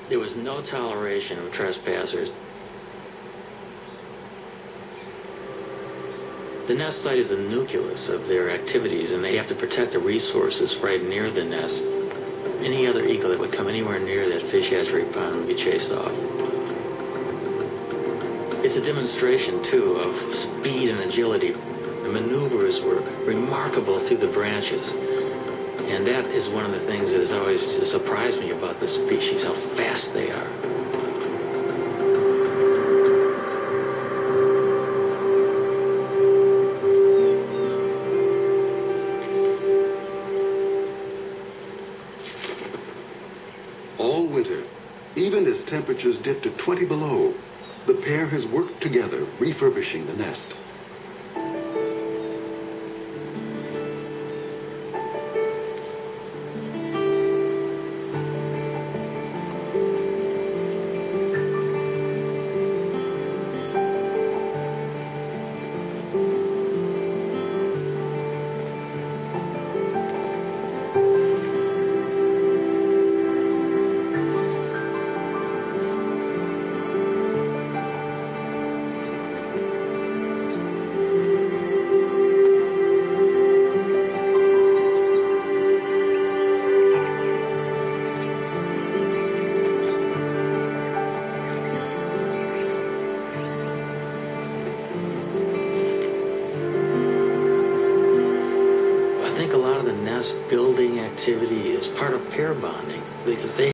There was no toleration of trespassers. The nest site is the nucleus of their activities, and they have to protect the resources right near the nest. Any other eagle that would come anywhere near that fish hatchery pond would be chased off. It's a demonstration, too, of speed and agility. The maneuvers were remarkable through the branches. And that is one of the things that has always surprised me about this species, how fast they are. All winter, even as temperatures dip to 20 below, the pair has worked together refurbishing the nest. I think a lot of the nest building activity is part of pair bonding, because they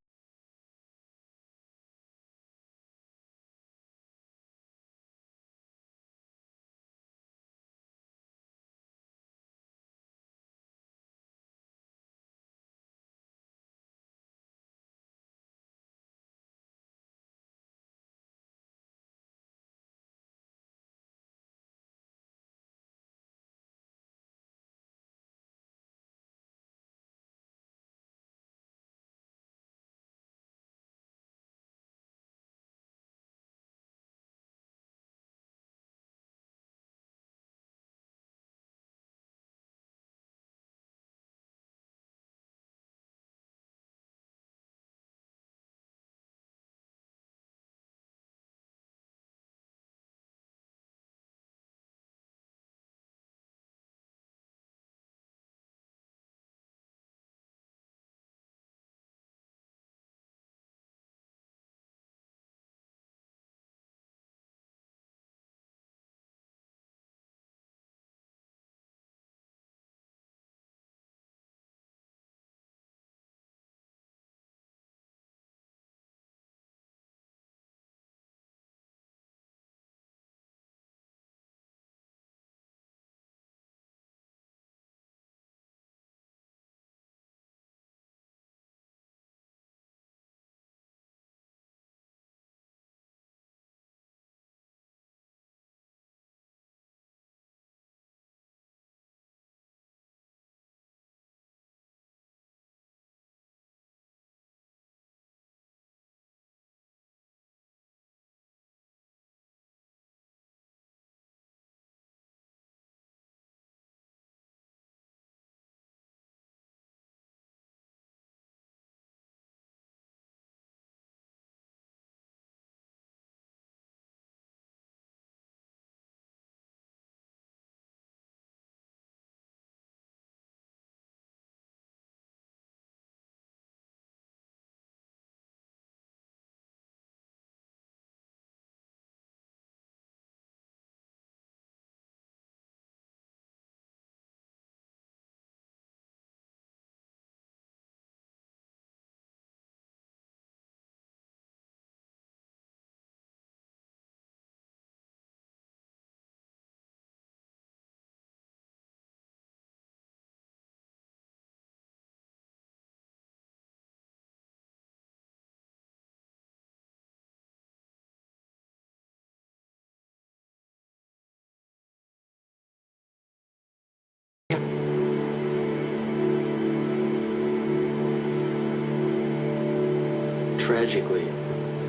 tragically,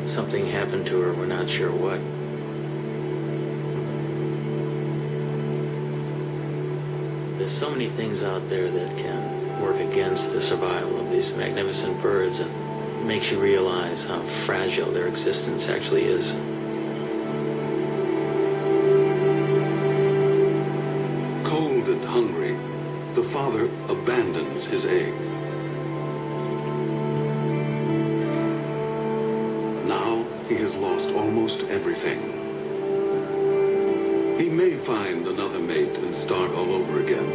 something happened to her, we're not sure what. There's so many things out there that can work against the survival of these magnificent birds, and makes you realize how fragile their existence actually is. Cold and hungry, the father abandons his egg. Now he has lost almost everything. He may find another mate and start all over again.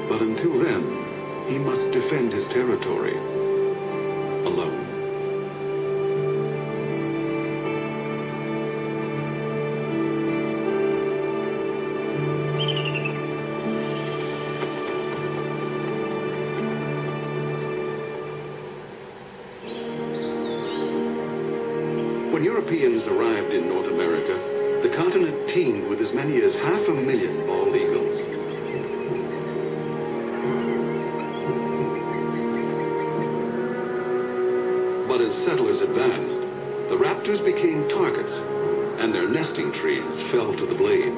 But until then, he must defend his territory alone. When Europeans arrived in North America, the continent teemed with as many as 500,000 bald eagles. But as settlers advanced, the raptors became targets, and their nesting trees fell to the blade.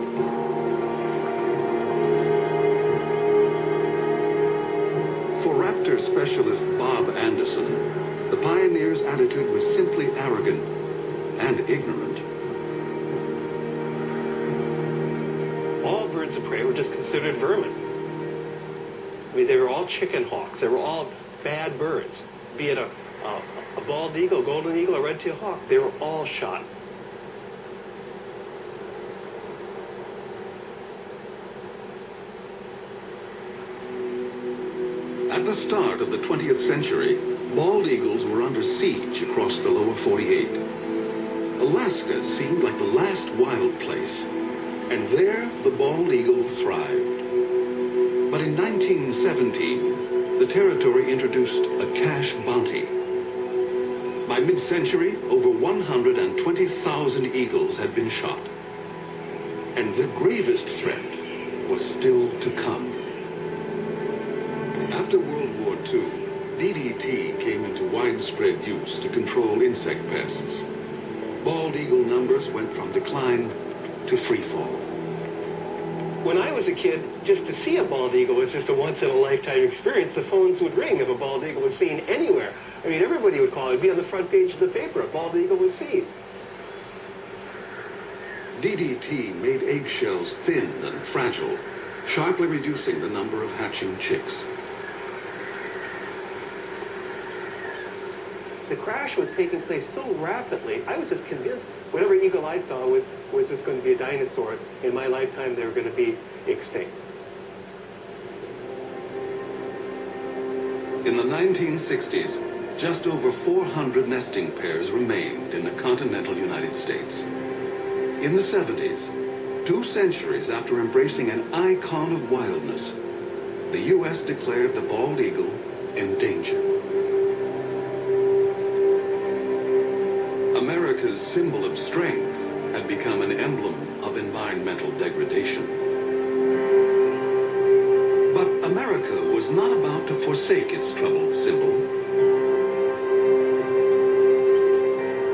For raptor specialist Bob Anderson, the pioneer's attitude was simply arrogant and ignorant. All birds of prey were just considered vermin. I mean, they were all chicken hawks. They were all bad birds. Be it a bald eagle, golden eagle, or red-tailed hawk, they were all shot. At the start of the 20th century, bald eagles were under siege across the lower 48. Alaska seemed like the last wild place, and there the bald eagle thrived. But in 1917, the territory introduced a cash bounty. By mid-century, over 120,000 eagles had been shot. And the gravest threat was still to come. After World War II, DDT came into widespread use to control insect pests. Bald eagle numbers went from decline to freefall. When I was a kid, just to see a bald eagle was just a once-in-a-lifetime experience. The phones would ring if a bald eagle was seen anywhere. I mean, everybody would call. It would be on the front page of the paper. A bald eagle was seen. DDT made eggshells thin and fragile, sharply reducing the number of hatching chicks. The crash was taking place so rapidly, I was just convinced whatever eagle I saw was just going to be a dinosaur. In my lifetime, they were going to be extinct. In the 1960s, just over 400 nesting pairs remained in the continental United States. In the 70s, 2 centuries after embracing an icon of wildness, the U.S. declared the bald eagle endangered. America's symbol of strength had become an emblem of environmental degradation. But America was not about to forsake its troubled symbol.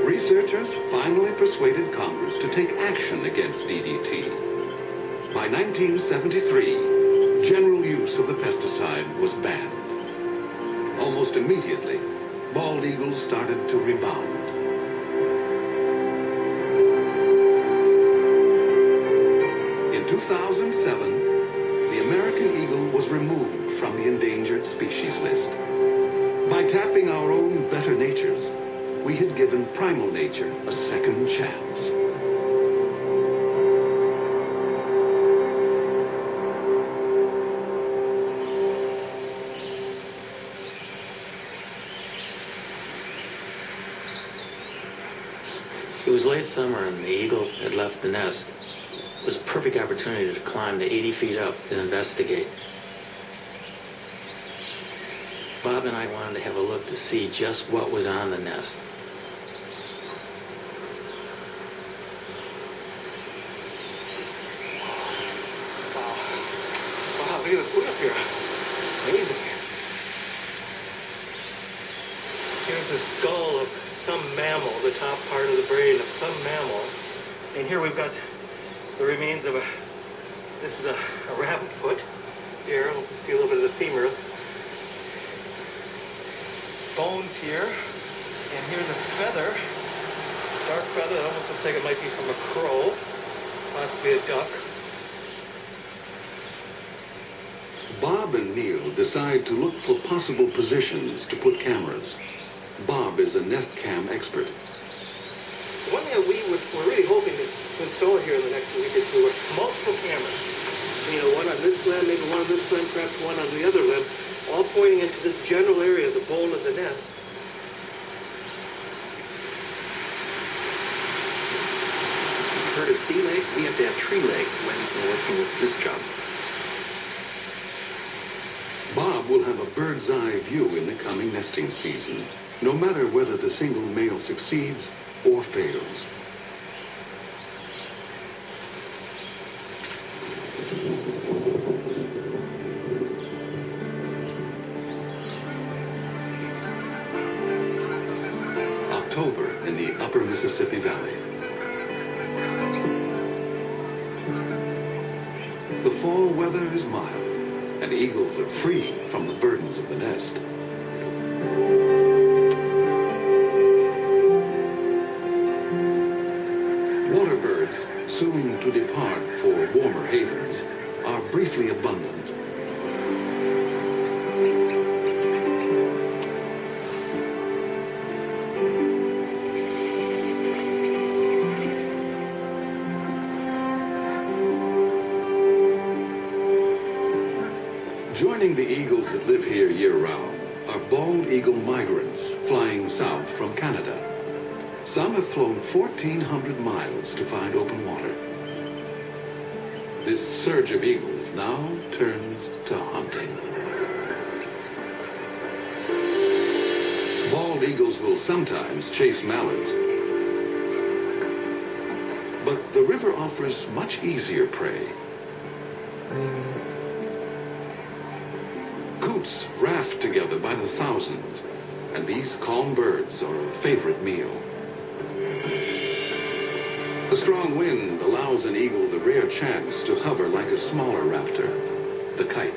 Researchers finally persuaded Congress to take action against DDT. By 1973, general use of the pesticide was banned. Almost immediately, bald eagles started to rebound. In 2007, the American eagle was removed from the endangered species list. By tapping our own better natures, we had given primal nature a second chance. It was late summer and the eagle had left the nest. It was a perfect opportunity to climb the 80 feet up and investigate. Bob and I wanted to have a look to see just what was on the nest. Wow, look at the food up here. Amazing. Here's a skull of some mammal, the top part of the brain of some mammal. And here we've got the remains of this is a rabbit foot. Here, you can see a little bit of the femur. bones here, and here's a feather, dark feather that almost looks like it might be from a crow, possibly a duck. Bob and Neil decide to look for possible positions to put cameras. Bob is a nest cam expert. One thing that we're really hoping to install here in the next week or two are multiple cameras. You know, one on this limb, maybe one on this limb, perhaps one on the other limb, all pointing into this general area, the bowl of the nest. You've heard of sea legs? We have to have tree legs when we're working with this job. Bob will have a bird's eye view in the coming nesting season, no matter whether the single male succeeds or fails. October in the upper Mississippi Valley. The fall weather is mild, and eagles are free from the burdens of the nest. Water birds, soon to depart for warmer havens, are briefly abundant. Joining the eagles that live here year-round are bald eagle migrants flying south from Canada. Some have flown 1,400 miles to find open water. This surge of eagles now turns to hunting. Bald eagles will sometimes chase mallards, but the river offers much easier prey. Coots raft together by the thousands, and these calm birds are a favorite meal. A strong wind allows an eagle the rare chance to hover like a smaller raptor, the kite.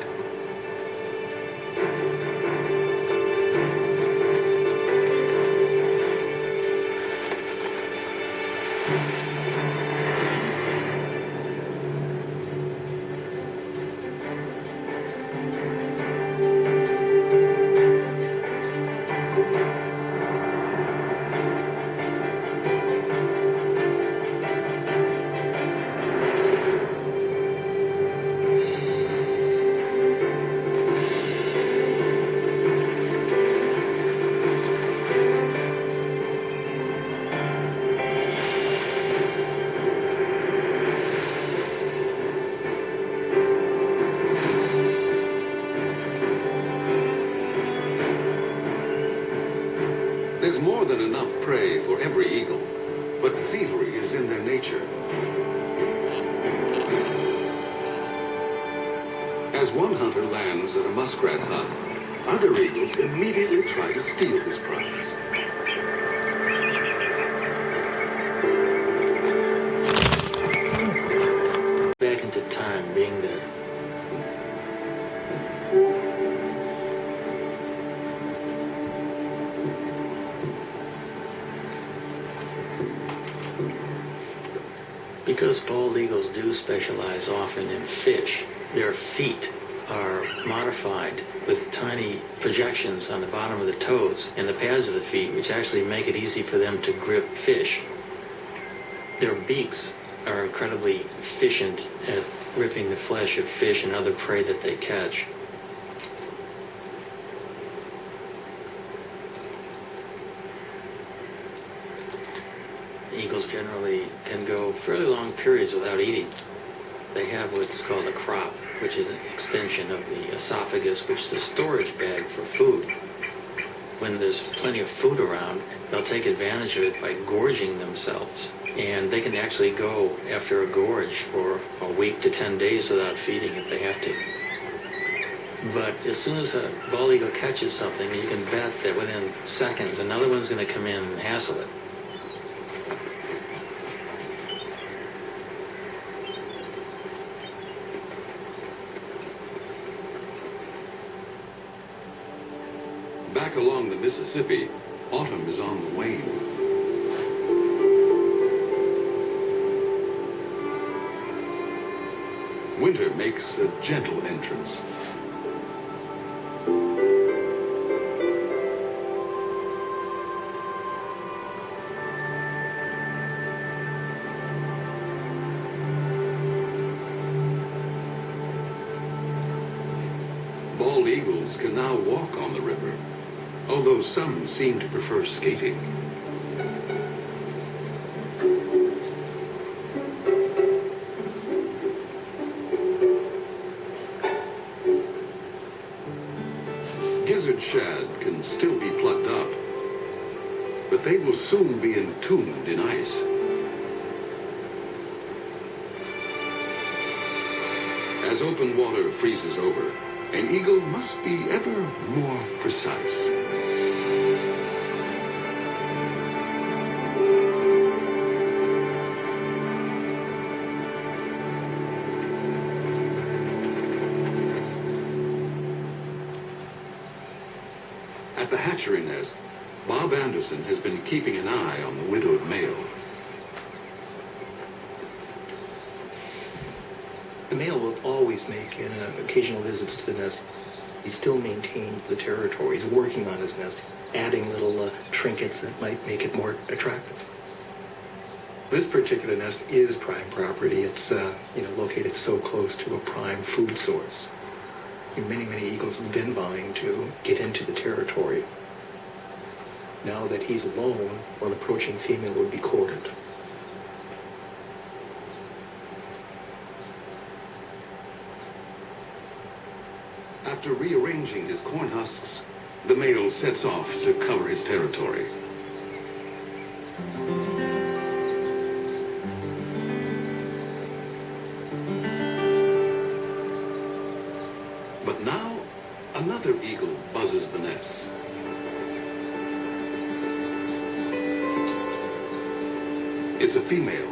There's more than enough prey for every eagle, but thievery is in their nature. As one hunter lands at a muskrat hunt, other eagles immediately try to steal his prize. Back into time, being there. Because bald eagles do specialize often in fish, their feet are modified with tiny projections on the bottom of the toes and the pads of the feet, which actually make it easy for them to grip fish. Their beaks are incredibly efficient at ripping the flesh of fish and other prey that they catch. Eagles generally can go fairly long periods without eating. They have what's called a crop, which is an extension of the esophagus, which is a storage bag for food. When there's plenty of food around, they'll take advantage of it by gorging themselves. And they can actually go after a gorge for a week to 10 days without feeding if they have to. But as soon as a bald eagle catches something, you can bet that within seconds, another one's going to come in and hassle it. Back along the Mississippi Mississippi, autumn is on the wane. Winter makes a gentle entrance. Bald eagles can now walk on the river, although some seem to prefer skating. Gizzard shad can still be plucked up, but they will soon be entombed in ice. As open water freezes over, an eagle must be ever more precise. At the hatchery nest, Bob Anderson has been keeping an eye on the widowed male. The male will always make occasional visits to the nest. He still maintains the territory. He's working on his nest, adding little trinkets that might make it more attractive. This particular nest is prime property. It's located so close to a prime food source. Many eagles have been vying to get into the territory. Now that he's alone, an approaching female would be courted. After rearranging his corn husks, the male sets off to cover his territory. But now, another eagle buzzes the nest. It's a female.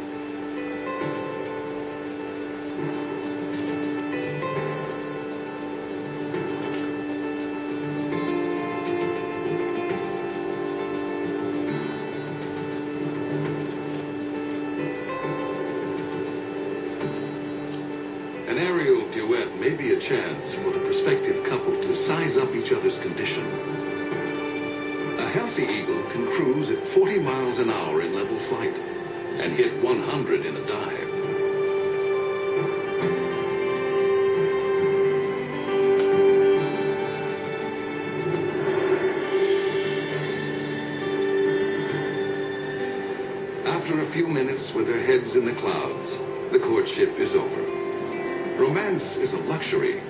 An aerial duet may be a chance for the prospective couple to size up each other's condition. A healthy eagle can cruise at 40 miles an hour in level flight and hit 100 in a dive. After a few minutes with their heads in the clouds, the courtship is over. Romance is a luxury.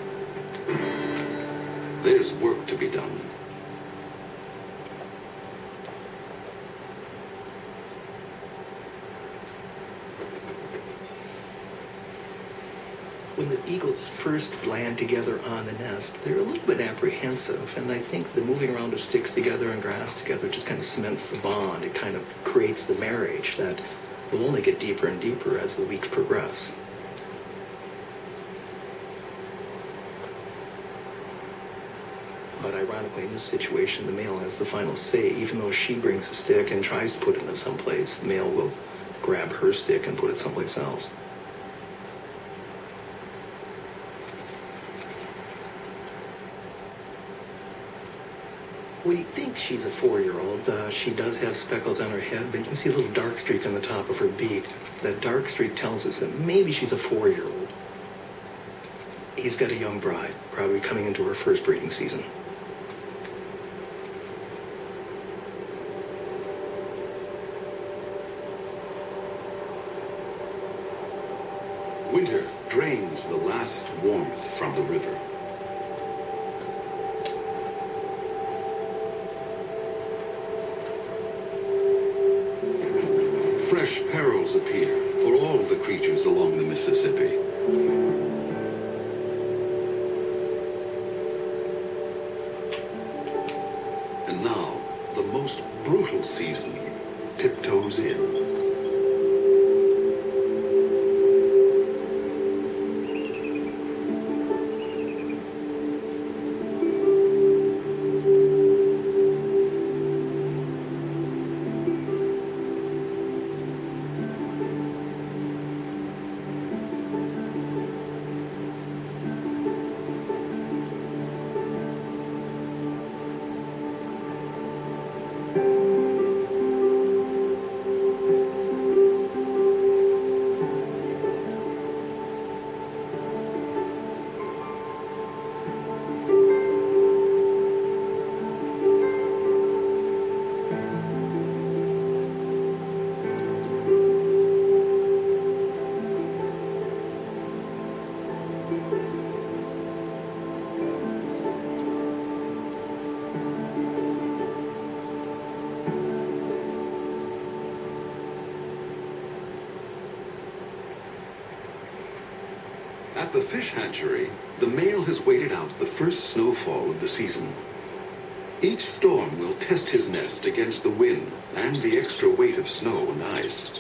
There's work to be done. When the eagles first land together on the nest, they're a little bit apprehensive, and I think the moving around of sticks together and grass together just kind of cements the bond. It kind of creates the marriage that will only get deeper and deeper as the weeks progress. But ironically, in this situation, the male has the final say. Even though she brings a stick and tries to put it into someplace, the male will grab her stick and put it someplace else. We think she's a 4-year-old. She does have speckles on her head, but you can see a little dark streak on the top of her beak. That dark streak tells us that maybe she's a 4-year-old. He's got a young bride, probably coming into her first breeding season. Winter drains the last warmth from the river. Fresh perils appear for all the creatures along the Mississippi. And now, the most brutal season tiptoes in. At the fish hatchery, the male has waited out the first snowfall of the season. Each storm will test his nest against the wind and the extra weight of snow and ice.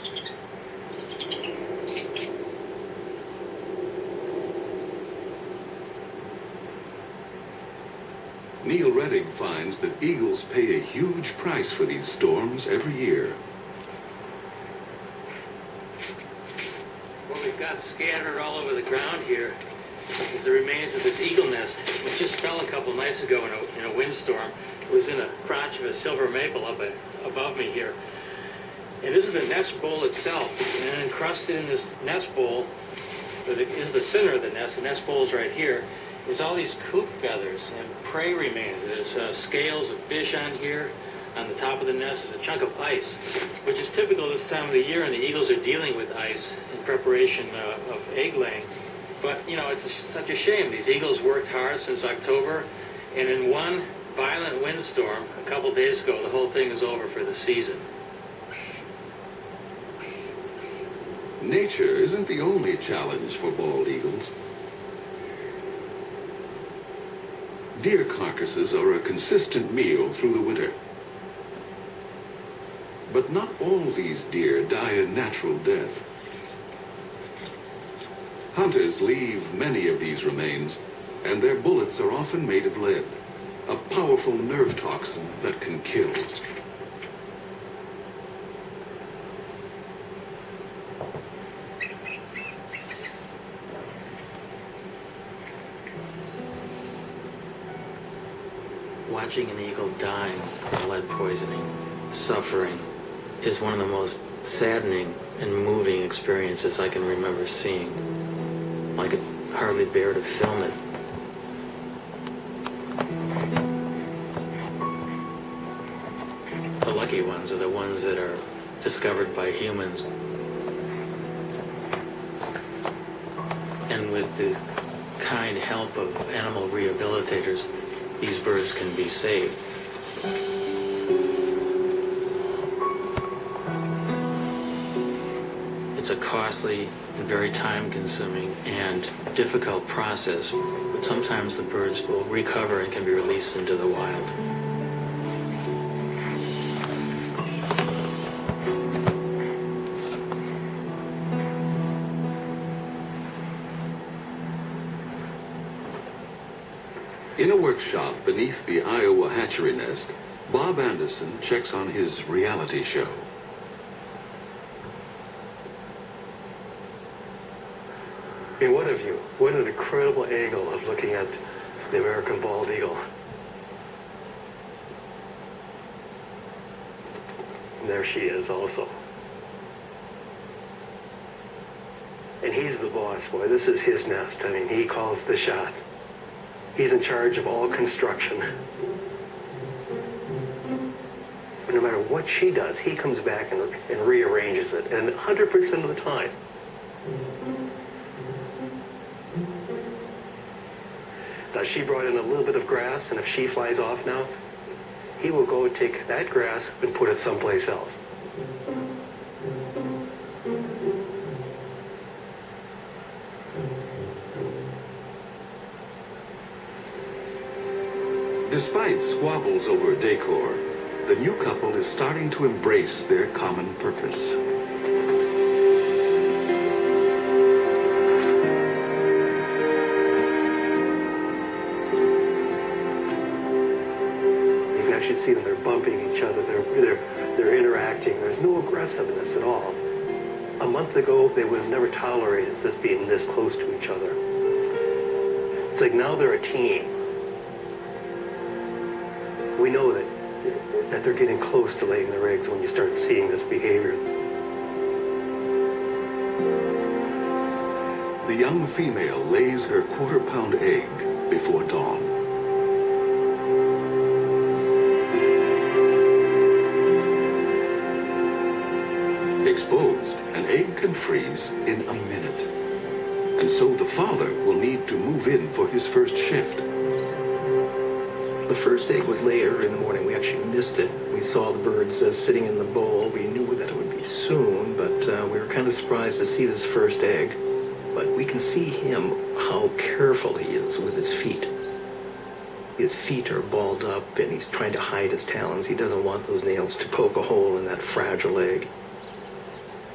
Neil Redding finds that eagles pay a huge price for these storms every year. What we've got scattered all over the ground here is the remains of this eagle nest, which just fell a couple nights ago in a windstorm. It was in a crotch of a silver maple up above me here. And this is the nest bowl itself. And encrusted in this nest bowl is the center of the nest bowl is right here, is all these coot feathers and prey remains. There's scales of fish on here. On the top of the nest is a chunk of ice, which is typical this time of the year, and the eagles are dealing with ice in preparation of egg laying. But, you know, it's such a shame. These eagles worked hard since October, and in one violent windstorm a couple days ago, the whole thing is over for the season. Nature isn't the only challenge for bald eagles. Deer carcasses are a consistent meal through the winter. But not all these deer die a natural death. Hunters leave many of these remains, and their bullets are often made of lead, a powerful nerve toxin that can kill. Watching an eagle dying from lead poisoning, suffering, is one of the most saddening and moving experiences I can remember seeing. I could hardly bear to film it. The lucky ones are the ones that are discovered by humans. And with the kind help of animal rehabilitators, these birds can be saved. It's a costly and very time-consuming and difficult process, but sometimes the birds will recover and can be released into the wild. In a workshop beneath the Iowa hatchery nest, Bob Anderson checks on his reality show. I mean, what a view. What an incredible angle of looking at the American bald eagle. And there she is also. And he's the boss, boy. This is his nest. I mean, he calls the shots. He's in charge of all construction. But no matter what she does, he comes back and rearranges it. And 100% of the time. Now, she brought in a little bit of grass, and if she flies off now, he will go take that grass and put it someplace else. Despite squabbles over decor, the new couple is starting to embrace their common purpose. You can actually see them, they're bumping each other, they're interacting. There's no aggressiveness at all. A month ago, they would have never tolerated this being this close to each other. It's like now they're a team. We know that they're getting close to laying their eggs when you start seeing this behavior. The young female lays her quarter-pound egg before dawn. Exposed, an egg can freeze in a minute. And so the father will need to move in for his first shift. The first egg was later in the morning. We actually missed it. We saw the birds sitting in the bowl. We knew that it would be soon, but we were kind of surprised to see this first egg. but we can see him, how careful he is with his feet. His feet are balled up and he's trying to hide his talons. He doesn't want those nails to poke a hole in that fragile egg.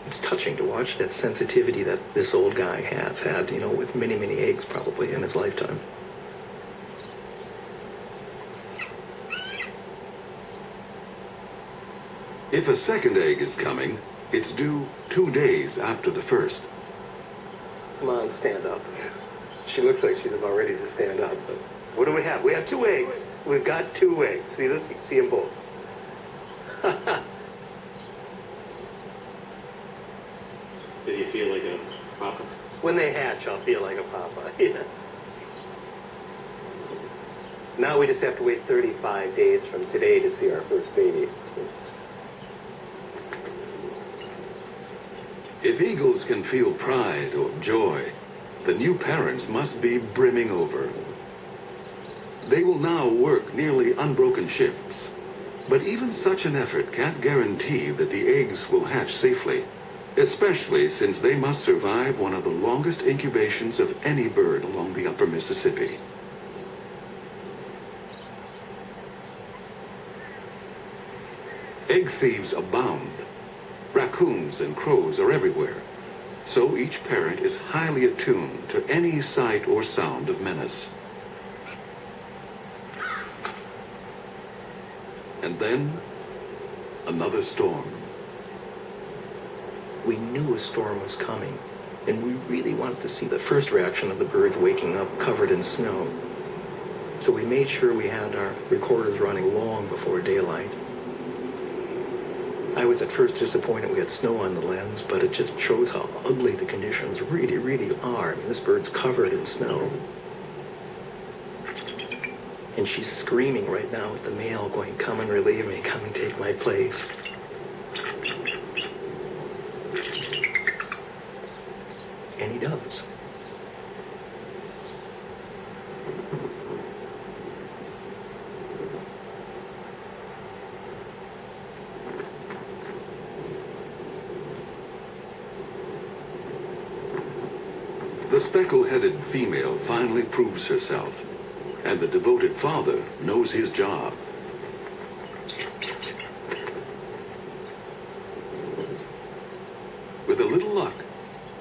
It's touching to watch that sensitivity that this old guy has had, you know, with many, many eggs probably in his lifetime. If a second egg is coming, it's due 2 days after the first. Come on, stand up. She looks like she's about ready to stand up, but what do we have? We have 2 eggs. We've got 2 eggs. See this? See them both. So you feel like a papa? When they hatch, I'll feel like a papa. Yeah. Now we just have to wait 35 days from today to see our first baby. If eagles can feel pride or joy, the new parents must be brimming over. They will now work nearly unbroken shifts, but even such an effort can't guarantee that the eggs will hatch safely, especially since they must survive one of the longest incubations of any bird along the upper Mississippi. Egg thieves abound. Raccoons and crows are everywhere, so each parent is highly attuned to any sight or sound of menace. And then, another storm. We knew a storm was coming, and we really wanted to see the first reaction of the birds waking up covered in snow. So we made sure we had our recorders running long before daylight. I was at first disappointed we had snow on the lens, but it just shows how ugly the conditions really, really are. I mean, this bird's covered in snow. And she's screaming right now at the male, going, "Come and relieve me, come and take my place." And he does. The speckle-headed female finally proves herself, and the devoted father knows his job. With a little luck,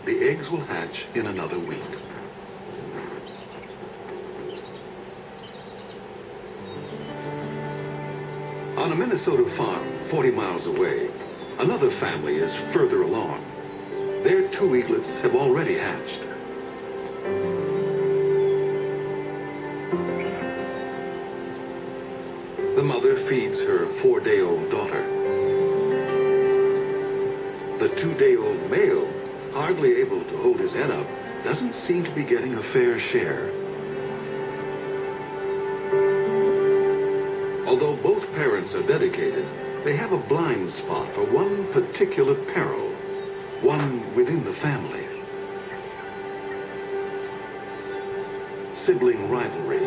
the eggs will hatch in another week. On a Minnesota farm 40 miles away, another family is further along. Their 2 eaglets have already hatched. The mother feeds her 4-day-old daughter. The 2-day-old male, hardly able to hold his head up, doesn't seem to be getting a fair share. Although both parents are dedicated, they have a blind spot for one particular peril, one within the family. Sibling rivalry.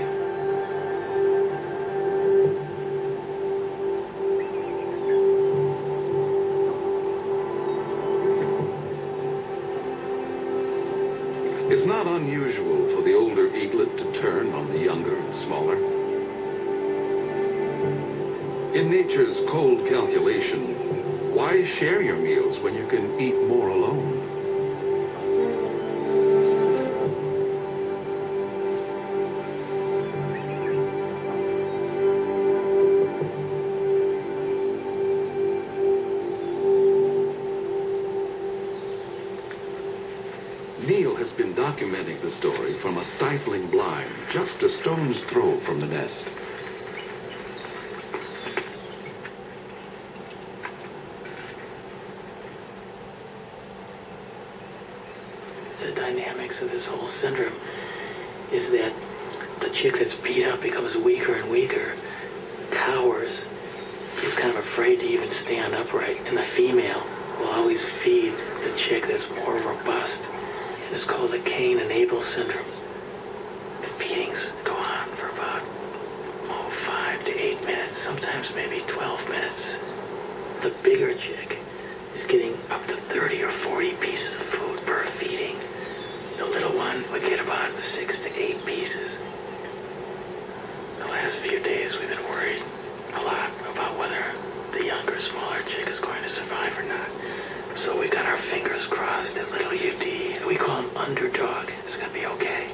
It's not unusual for the older eaglet to turn on the younger and smaller. In nature's cold calculation, why share your meals when you can eat more alone? Neil has been documenting the story from a stifling blind just a stone's throw from the nest. The dynamics of this whole syndrome is that the chick that's beat up becomes weaker and weaker, cowers, is kind of afraid to even stand upright, and the female will always feed the chick that's more robust. It's called the Cain and Abel syndrome. The feedings go on for about 5 to 8 minutes, sometimes maybe 12 minutes. The bigger chick is getting up to 30 or 40 pieces of food per feeding. The little one would get about 6 to 8 pieces. The last few days we've been worried a lot about whether the younger, smaller chick is going to survive or not. So we got our fingers crossed that little UD, we call him Underdog, is going to be okay.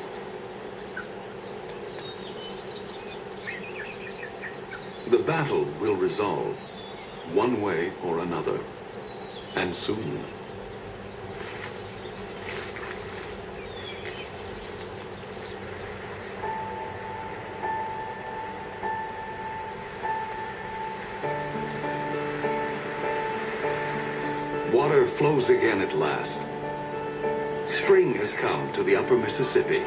The battle will resolve, one way or another, and soon. Water flows again at last. Spring has come to the upper Mississippi.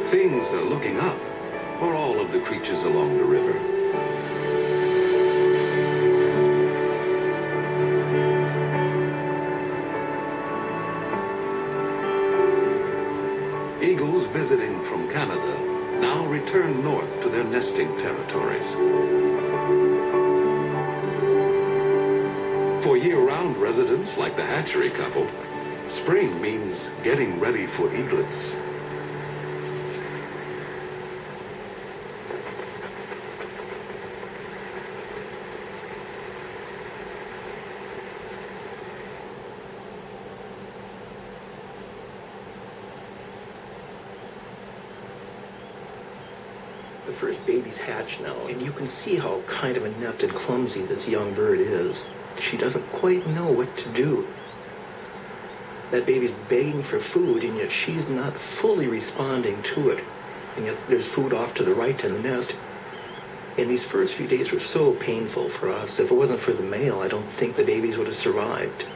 Things are looking up for all of the creatures along the river. Eagles visiting from Canada now return north to their nesting territories. For year-round residents like the hatchery couple, spring means getting ready for eaglets. The first baby's hatched now, and you can see how kind of inept and clumsy this young bird is. She doesn't quite know what to do. That baby's begging for food, and yet she's not fully responding to it. And yet there's food off to the right in the nest. And these first few days were so painful for us. If it wasn't for the male, I don't think the babies would have survived.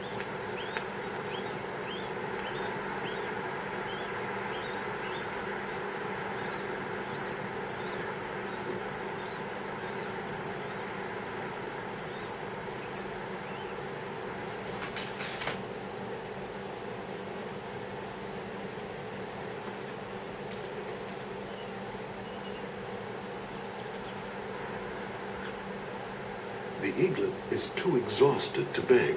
The eaglet is too exhausted to beg.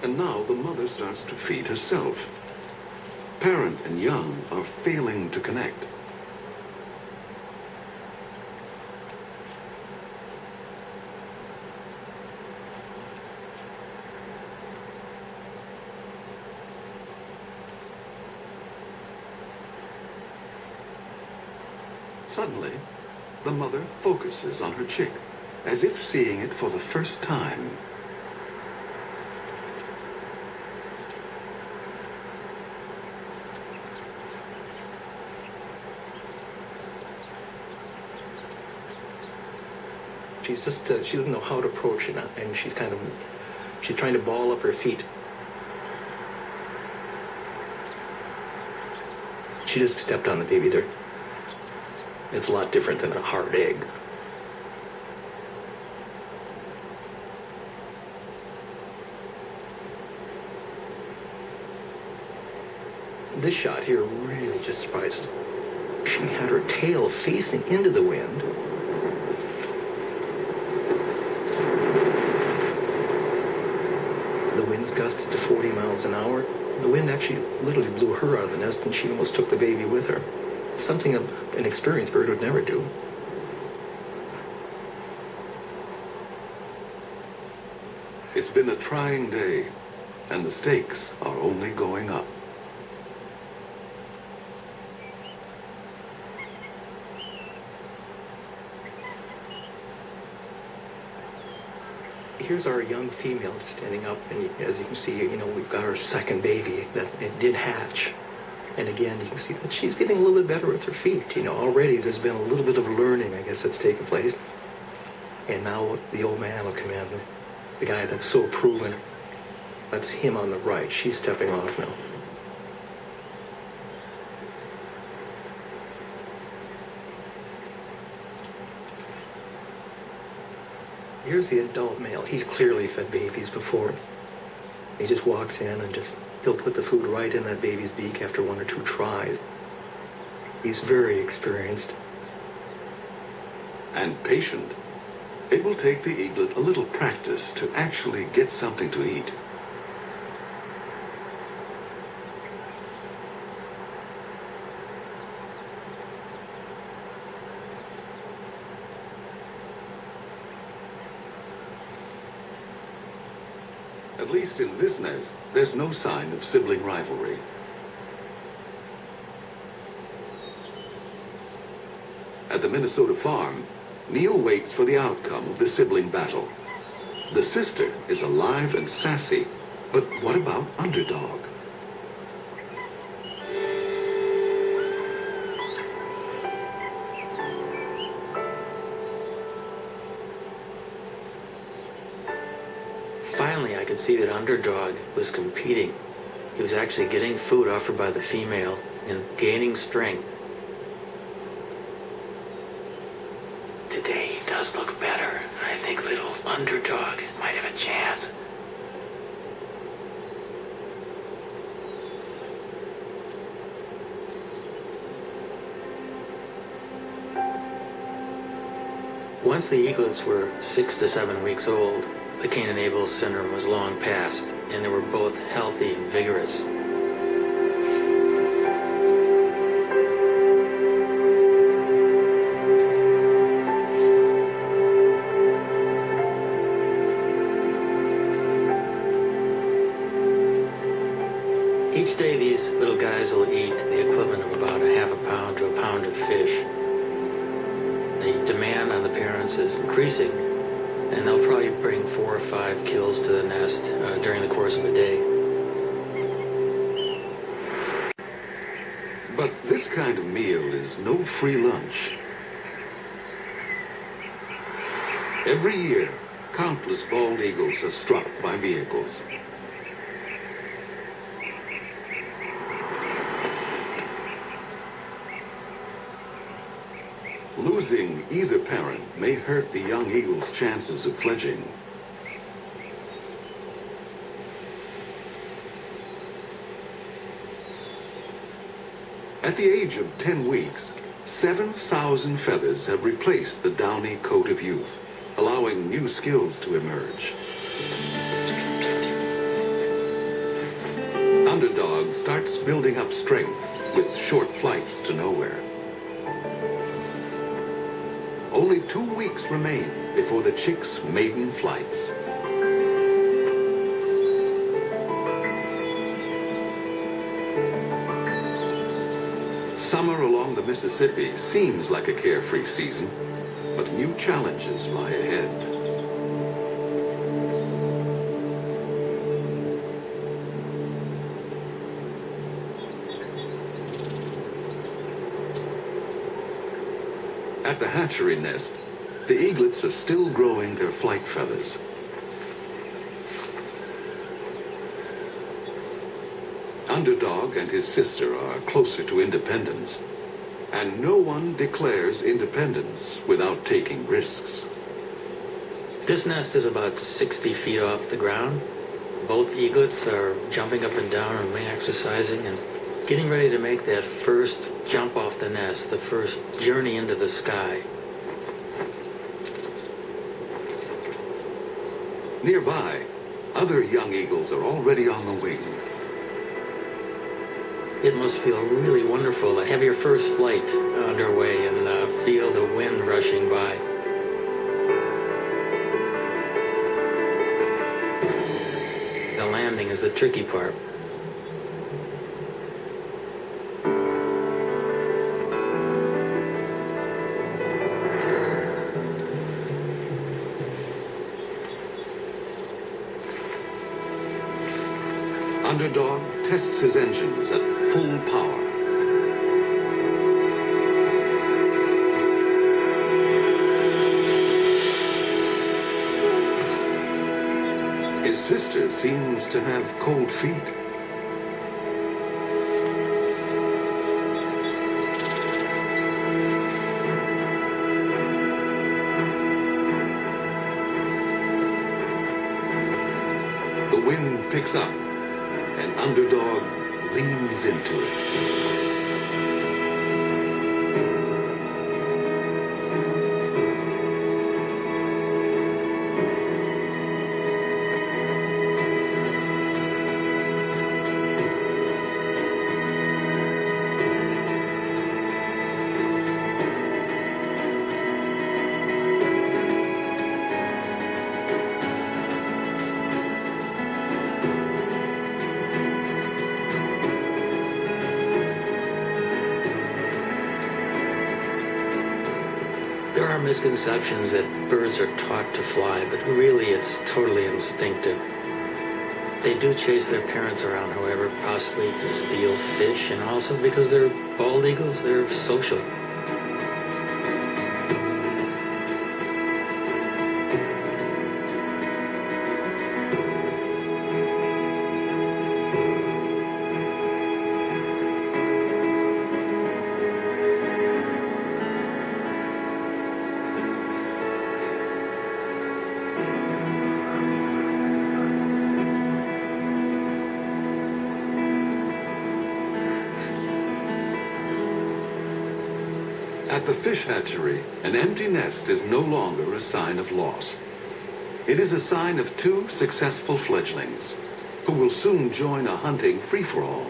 And now the mother starts to feed herself. Parent and young are failing to connect. Suddenly, the mother focuses on her chick, as if seeing it for the first time. She's just, she doesn't know how to approach it, and she's trying to ball up her feet. She just stepped on the baby there. It's a lot different than a hard egg. This shot here really just surprises. She had her tail facing into the wind. The winds gusted to 40 miles an hour. The wind actually literally blew her out of the nest, and she almost took the baby with her. Something an experienced bird would never do. It's been a trying day, and the stakes are only going up. Here's our young female just standing up, and as you can see, we've got our second baby that it did hatch. And again, you can see that she's getting a little bit better with her feet. Already there's been a little bit of learning, I guess, that's taken place. And now the old man will come in, the guy that's so proven. That's him on the right. She's stepping off now. Here's the adult male. He's clearly fed babies before. He just walks in and he'll put the food right in that baby's beak after 1 or 2 tries. He's very experienced. And patient. It will take the eaglet a little practice to actually get something to eat. At least in this nest, there's no sign of sibling rivalry. At the Minnesota farm, Neil waits for the outcome of the sibling battle. The sister is alive and sassy, but what about Underdog? Finally, I could see that Underdog was competing. He was actually getting food offered by the female and gaining strength. Today he does look better. I think little Underdog might have a chance. Once the eaglets were 6 to 7 weeks old, the Cain and Abel syndrome was long past, and they were both healthy and vigorous. Each day these little guys will eat the equivalent of about a half a pound to a pound of fish. The demand on the parents is increasing, and they'll probably bring 4 or 5 kills to the nest during the course of a day. But this kind of meal is no free lunch. Every year, countless bald eagles are struck by vehicles. Losing either parent may hurt the young eagle's chances of fledging. At the age of 10 weeks, 7,000 feathers have replaced the downy coat of youth, allowing new skills to emerge. Underdog starts building up strength with short flights to nowhere. Only 2 weeks remain before the chick's maiden flights. Summer along the Mississippi seems like a carefree season, but new challenges lie ahead. At the hatchery nest, the eaglets are still growing their flight feathers. Underdog and his sister are closer to independence, and no one declares independence without taking risks. This nest is about 60 feet off the ground. Both eaglets are jumping up and down and wing exercising and getting ready to make that first jump off the nest, the first journey into the sky. Nearby, other young eagles are already on the wing. It must feel really wonderful to have your first flight underway and feel the wind rushing by. The landing is the tricky part. Underdog tests his engines at full power. His sister seems to have cold feet. The wind picks up. An underdog leans into it. There are misconceptions that birds are taught to fly, but really it's totally instinctive. They do chase their parents around, however, possibly to steal fish, and also because they're bald eagles, they're social. At the fish hatchery, an empty nest is no longer a sign of loss. It is a sign of two successful fledglings who will soon join a hunting free-for-all.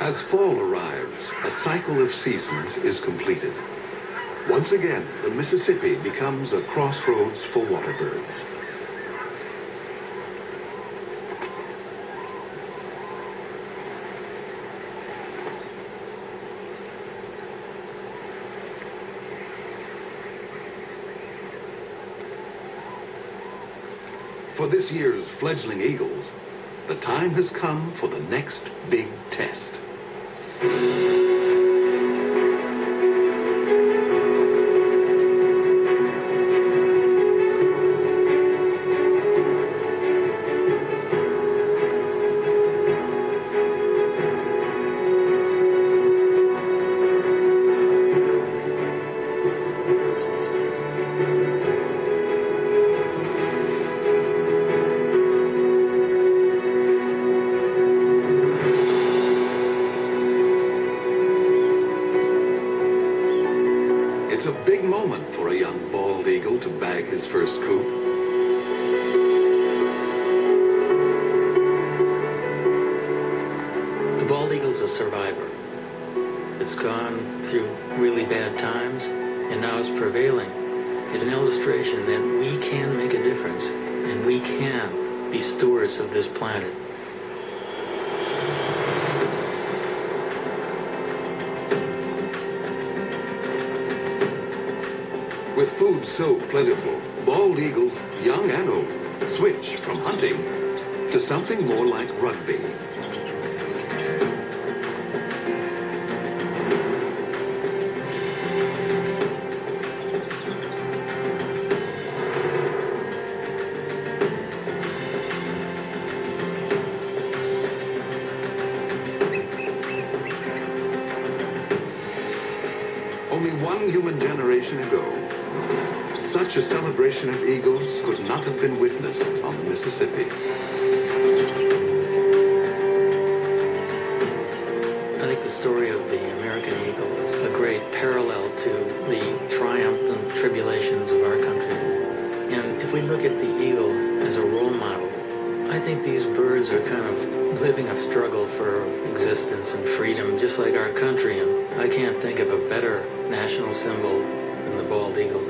As fall arrives, a cycle of seasons is completed. Once again, the Mississippi becomes a crossroads for water birds. For this year's fledgling eagles, the time has come for the next big test. It's a big moment for a young bald eagle to bag his first coup. The bald eagle's a survivor. It's gone through really bad times, and now it's prevailing. It's an illustration that we can make a difference, and we can be stewards of this planet. With food so plentiful, bald eagles, young and old, switch from hunting to something more like rugby. Only one human generation ago, such a celebration of eagles could not have been witnessed on the Mississippi. I think the story of the American eagle is a great parallel to the triumphs and tribulations of our country. And if we look at the eagle as a role model, I think these birds are kind of living a struggle for existence and freedom, just like our country. And I can't think of a better national symbol than the bald eagle.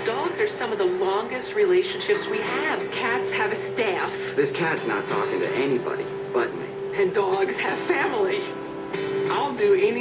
Dogs are some of the longest relationships we have. Cats have a staff. This cat's not talking to anybody but me. And dogs have family. I'll do anything.